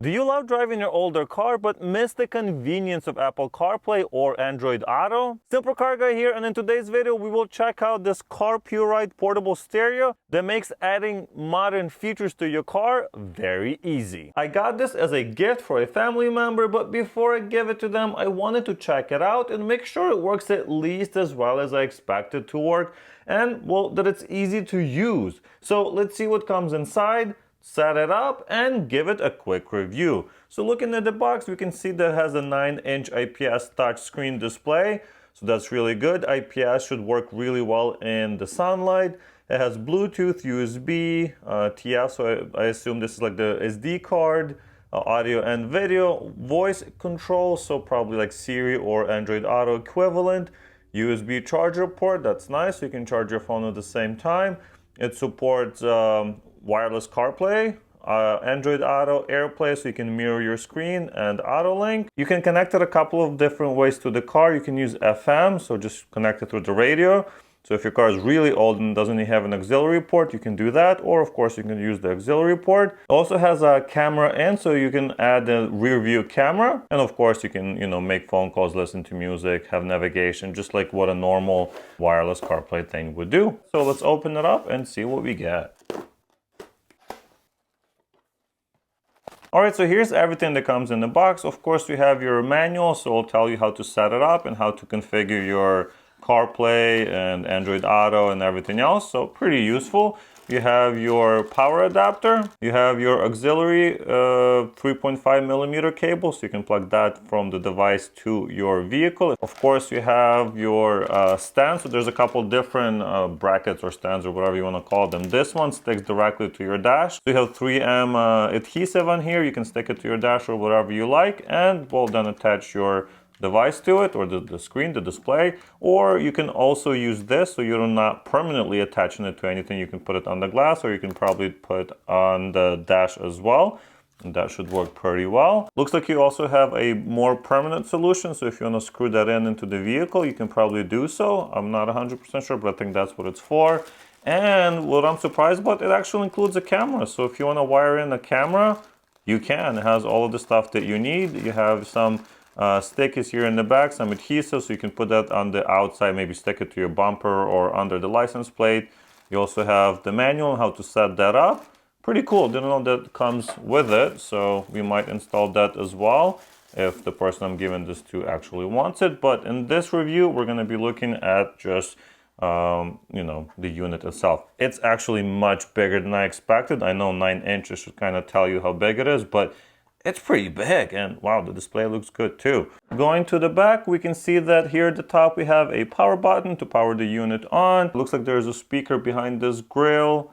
Do you love driving your older car but miss the convenience of Apple CarPlay or Android Auto? Simple Car Guy here, and in today's video we will check out this CarPuride portable stereo that makes adding modern features to your car very easy. I got this as a gift for a family member, but before I give it to them I wanted to check it out and make sure it works at least as well as I expect it to work, and well, that it's easy to use. So let's see what comes inside, set it up, and give it a quick review. So looking at the box, we can see that it has a 9-inch IPS touchscreen display, so that's really good. IPS should work really well in the sunlight. It has Bluetooth, USB, TF, so I assume this is like the SD card, audio and video, voice control, so probably like Siri or Android Auto equivalent, USB charger port, that's nice, so you can charge your phone at the same time. It supports wireless CarPlay, Android Auto, AirPlay, so you can mirror your screen, and Auto Link. You can connect it a couple of different ways to the car. You can use FM, so just connect it through the radio. So if your car is really old and doesn't have an auxiliary port, you can do that, or of course you can use the auxiliary port. It also has a camera in, so you can add a rear view camera, and of course you can, make phone calls, listen to music, have navigation, just like what a normal wireless CarPlay thing would do. So let's open it up and see what we get. Alright, so here's everything that comes in the box. Of course, we have your manual, so it'll tell you how to set it up and how to configure your CarPlay and Android Auto and everything else, so pretty useful. You have your power adapter, you have your auxiliary 3.5mm cable, so you can plug that from the device to your vehicle. Of course, you have your stand, so there's a couple different brackets or stands or whatever you want to call them. This one sticks directly to your dash. So you have 3M adhesive on here, you can stick it to your dash or whatever you like, and well, then attach your device to it, or the screen, the display. Or you can also use this, so you're not permanently attaching it to anything. You can put it on the glass, or you can probably put on the dash as well, and that should work pretty well. Looks like you also have a more permanent solution, so if you want to screw that into the vehicle, you can probably do so. I'm not 100% sure, but I think that's what it's for. And what I'm surprised about, it actually includes a camera, so if you want to wire in a camera, you can. It has all of the stuff that you need. You have some stickies here in the back, some adhesive, so you can put that on the outside, maybe stick it to your bumper or under the license plate. You also have the manual, how to set that up. Pretty cool. Didn't know that comes with it, so we might install that as well if the person I'm giving this to actually wants it. But in this review, we're going to be looking at just the unit itself. It's actually much bigger than I expected. I know 9 inches should kind of tell you how big it is, but it's pretty big, and wow, the display looks good too. Going to the back, we can see that here at the top we have a power button to power the unit on. It looks like there's a speaker behind this grill,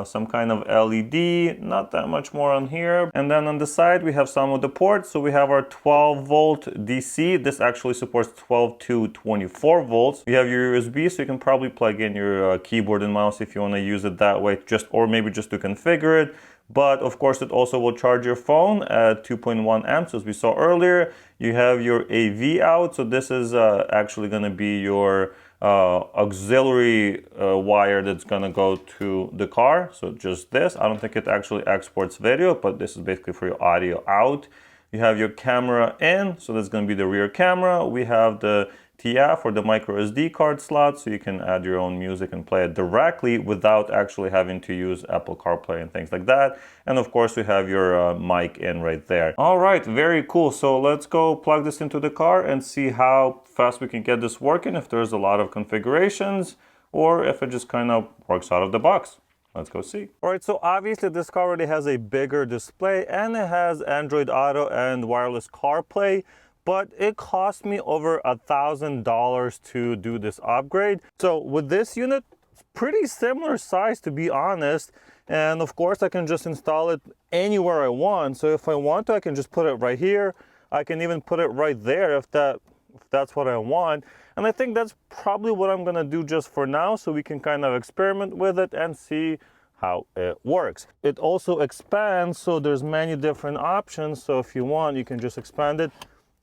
some kind of LED, not that much more on here. And then on the side we have some of the ports. So we have our 12-volt DC. This actually supports 12 to 24 volts. We have your USB, so you can probably plug in your keyboard and mouse if you want to use it that way, or maybe just to configure it. But of course, it also will charge your phone at 2.1 amps, as we saw earlier. You have your AV out, so this is actually going to be your auxiliary wire that's going to go to the car. So just this. I don't think it actually exports video, but this is basically for your audio out. You have your camera in, so that's going to be the rear camera. We have the TF, or the micro SD card slot, so you can add your own music and play it directly without actually having to use Apple CarPlay and things like that. And of course we have your mic in right there. All right, very cool. So let's go plug this into the car and see how fast we can get this working, if there's a lot of configurations or if it just kind of works out of the box. Let's go see. All right, so obviously this car already has a bigger display and it has Android Auto and wireless CarPlay, but it cost me over $1,000 to do this upgrade. So with this unit, it's pretty similar size, to be honest. And of course I can just install it anywhere I want. So if I want to, I can just put it right here. I can even put it right there if that's what I want. And I think that's probably what I'm gonna do just for now, so we can kind of experiment with it and see how it works. It also expands, so there's many different options. So if you want, you can just expand it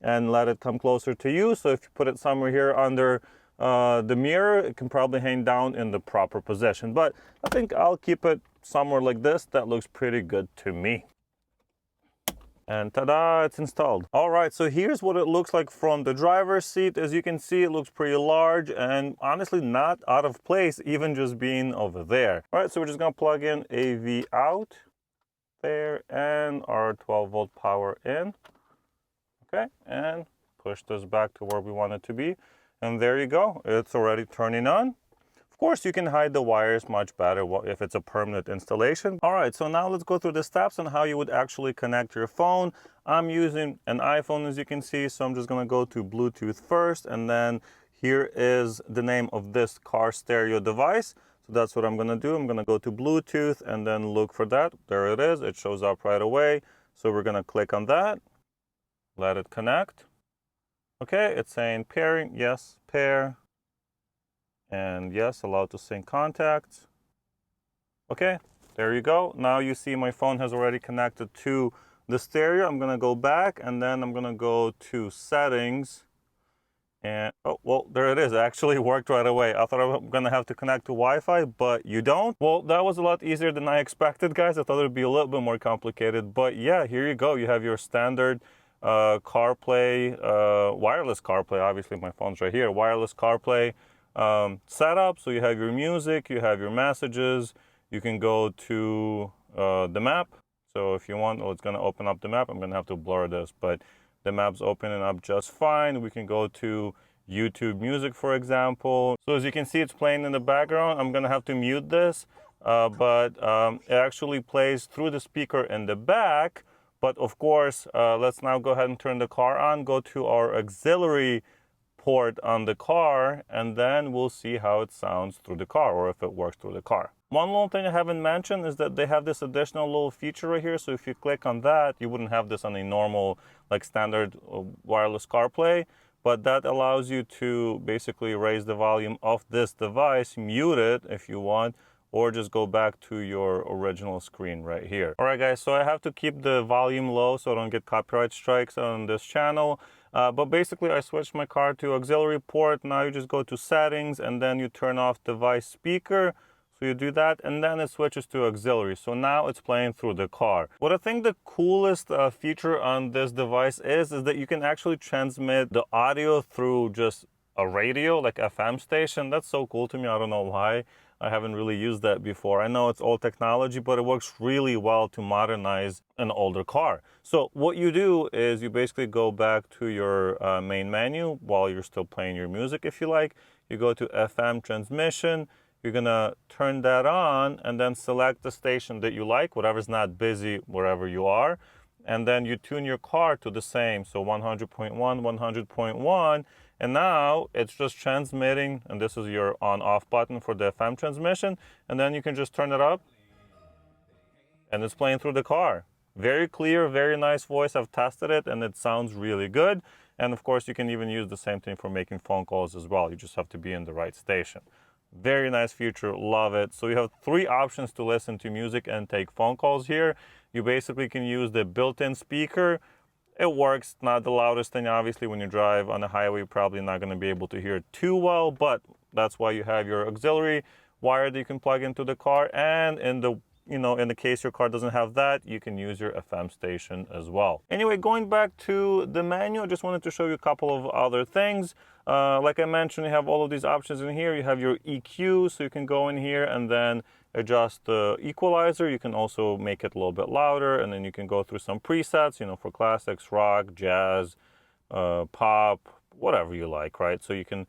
and let it come closer to you. So if you put it somewhere here under the mirror, it can probably hang down in the proper position. But I think I'll keep it somewhere like this. That looks pretty good to me. And ta-da, it's installed. All right, so here's what it looks like from the driver's seat. As you can see, it looks pretty large and honestly not out of place, even just being over there. All right, so we're just gonna plug in AV out there and our 12-volt power in. Okay, and push this back to where we want it to be. And there you go, it's already turning on. Of course, you can hide the wires much better if it's a permanent installation. All right, so now let's go through the steps on how you would actually connect your phone. I'm using an iPhone, as you can see, so I'm just gonna go to Bluetooth first, and then here is the name of this car stereo device. So that's what I'm gonna do. I'm gonna go to Bluetooth and then look for that. There it is, it shows up right away. So we're gonna click on that, let it connect. Okay, it's saying pairing, yes, pair. And yes, allow to sync contacts. Okay, there you go. Now you see my phone has already connected to the stereo. I'm gonna go back and then I'm gonna go to settings. And oh, well, there it is. It actually worked right away. I thought I was gonna have to connect to Wi-Fi, but you don't. Well, that was a lot easier than I expected, guys. I thought it would be a little bit more complicated, but yeah, here you go. You have your standard CarPlay, wireless CarPlay. Obviously, my phone's right here. Wireless CarPlay setup. So you have your music, you have your messages. You can go to the map. So if you want, it's going to open up the map. I'm going to have to blur this, but the map's opening up just fine. We can go to YouTube Music, for example. So as you can see, it's playing in the background. I'm going to have to mute this, but it actually plays through the speaker in the back. But of course, let's now go ahead and turn the car on, go to our auxiliary port on the car, and then we'll see how it sounds through the car, or if it works through the car. One little thing I haven't mentioned is that they have this additional little feature right here. So if you click on that, you wouldn't have this on a normal, like standard wireless CarPlay, but that allows you to basically raise the volume of this device, mute it if you want, or just go back to your original screen right here. All right, guys, so I have to keep the volume low so I don't get copyright strikes on this channel. But basically, I switched my car to auxiliary port. Now you just go to settings and then you turn off device speaker. So you do that and then it switches to auxiliary. So now it's playing through the car. What I think the coolest feature on this device is that you can actually transmit the audio through just a radio, like FM station. That's so cool to me. I don't know why. I haven't really used that before. I know it's old technology, but it works really well to modernize an older car. So what you do is you basically go back to your main menu while you're still playing your music, if you like. You go to FM transmission. You're gonna turn that on and then select the station that you like, whatever's not busy wherever you are. And then you tune your car to the same, so 100.1, 100.1, and now it's just transmitting, and this is your on-off button for the FM transmission, and then you can just turn it up, and it's playing through the car. Very clear, very nice voice. I've tested it, and it sounds really good. And of course, you can even use the same thing for making phone calls as well. You just have to be in the right station. Very nice feature, love it. So you have 3 options to listen to music and take phone calls here. You basically can use the built-in speaker. It works, not the loudest thing, obviously. When you drive on the highway, you're probably not going to be able to hear it too well, but that's why you have your auxiliary wire that you can plug into the car. And in the case your car doesn't have that, you can use your FM station as well. Anyway, going back to the menu, I just wanted to show you a couple of other things. Like I mentioned, you have all of these options in here. You have your EQ, so you can go in here and then adjust the equalizer. You can also make it a little bit louder, and then you can go through some presets, for classics, rock, jazz, pop, whatever you like, right? So you can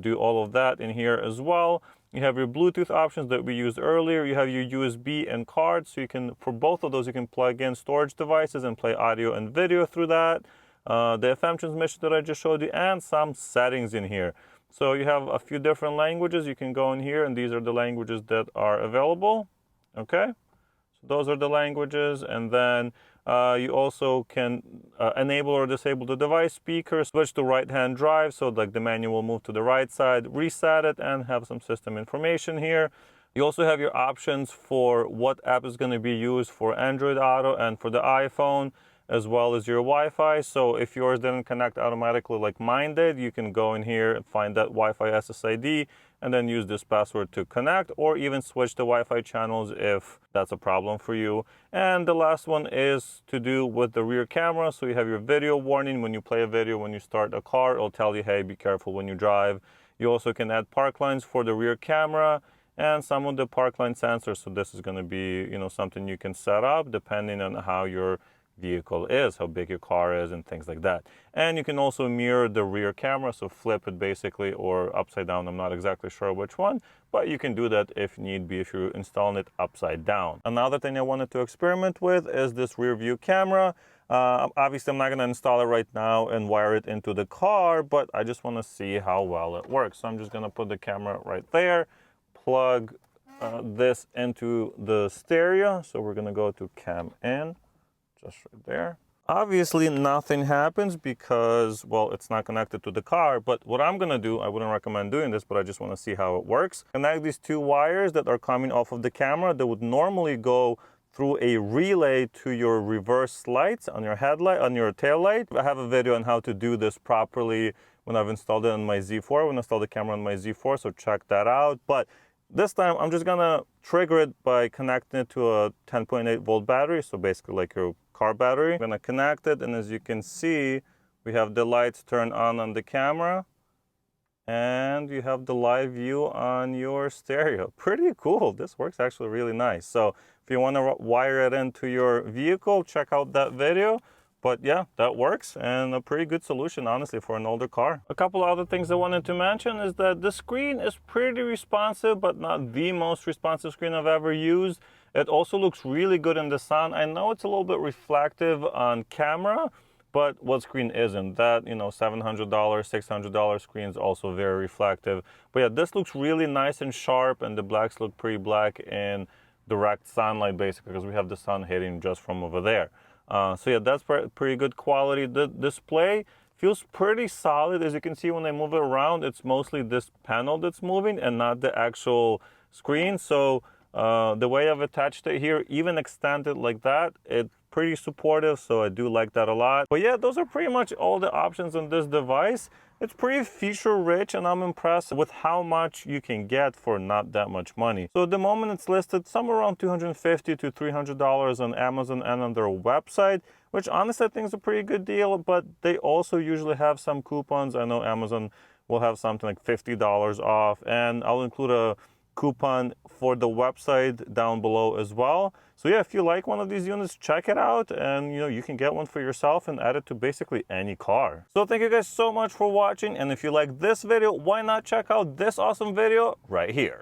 do all of that in here as well. You have your Bluetooth options that we used earlier. You have your USB and cards, so you can, for both of those, you can plug in storage devices and play audio and video through that. The FM transmission that I just showed you, and some settings in here. So you have a few different languages. You can go in here, and these are the languages that are available. Okay, so those are the languages, and then you also can enable or disable the device speaker, switch to right-hand drive, so like the menu will move to the right side, reset it, and have some system information here. You also have your options for what app is going to be used for Android Auto and for the iPhone. as well as your Wi-Fi. So if yours didn't connect automatically like mine did, you can go in here and find that Wi-Fi SSID and then use this password to connect, or even switch the Wi-Fi channels if that's a problem for you. And the last one is to do with the rear camera. So you have your video warning. When you play a video, when you start a car, it'll tell you, hey, be careful when you drive. You also can add park lines for the rear camera and some of the park line sensors. So this is going to be, something you can set up depending on how your vehicle is, how big your car is, and things like that. And you can also mirror the rear camera, so flip it basically, or upside down. I'm not exactly sure which one, but you can do that if need be, if you're installing it upside down. Another thing I wanted to experiment with is this rear view camera. Obviously, I'm not going to install it right now and wire it into the car, but I just want to see how well it works. So I'm just going to put the camera right there, plug this into the stereo. So we're going to go to cam in. Just right there. Obviously, nothing happens because, well, it's not connected to the car. But what I'm going to do, I wouldn't recommend doing this, but I just want to see how it works. Connect these two wires that are coming off of the camera that would normally go through a relay to your reverse lights on your headlight, on your tail light. I have a video on how to do this properly when I've installed it on my Z4, when I installed the camera on my Z4, so check that out. But this time, I'm just gonna trigger it by connecting it to a 10.8 volt battery, so basically like your car battery. I'm gonna connect it, and as you can see, we have the lights turned on the camera, and you have the live view on your stereo. Pretty cool. This works actually really nice. So if you want to wire it into your vehicle, check out that video. But yeah, that works, and a pretty good solution, honestly, for an older car. A couple other things I wanted to mention is that the screen is pretty responsive, but not the most responsive screen I've ever used. It also looks really good in the sun. I know it's a little bit reflective on camera, but what screen isn't? That, $700, $600 screen is also very reflective. But yeah, this looks really nice and sharp, and the blacks look pretty black in direct sunlight, basically, because we have the sun hitting just from over there. So yeah, that's pretty good quality. The display feels pretty solid. As you can see, when I move it around, it's mostly this panel that's moving and not the actual screen. So the way I've attached it here, even extended like that, it's pretty supportive, so I do like that a lot. But yeah, those are pretty much all the options on this device. It's pretty feature rich, and I'm impressed with how much you can get for not that much money. So at the moment, it's listed somewhere around $250 to $300 on Amazon and on their website, which honestly I think is a pretty good deal, but they also usually have some coupons. I know Amazon will have something like $50 off, and I'll include a coupon for the website down below as well. So yeah, if you like one of these units, check it out, and you can get one for yourself and add it to basically any car. So thank you guys so much for watching, and if you like this video, why not check out this awesome video right here.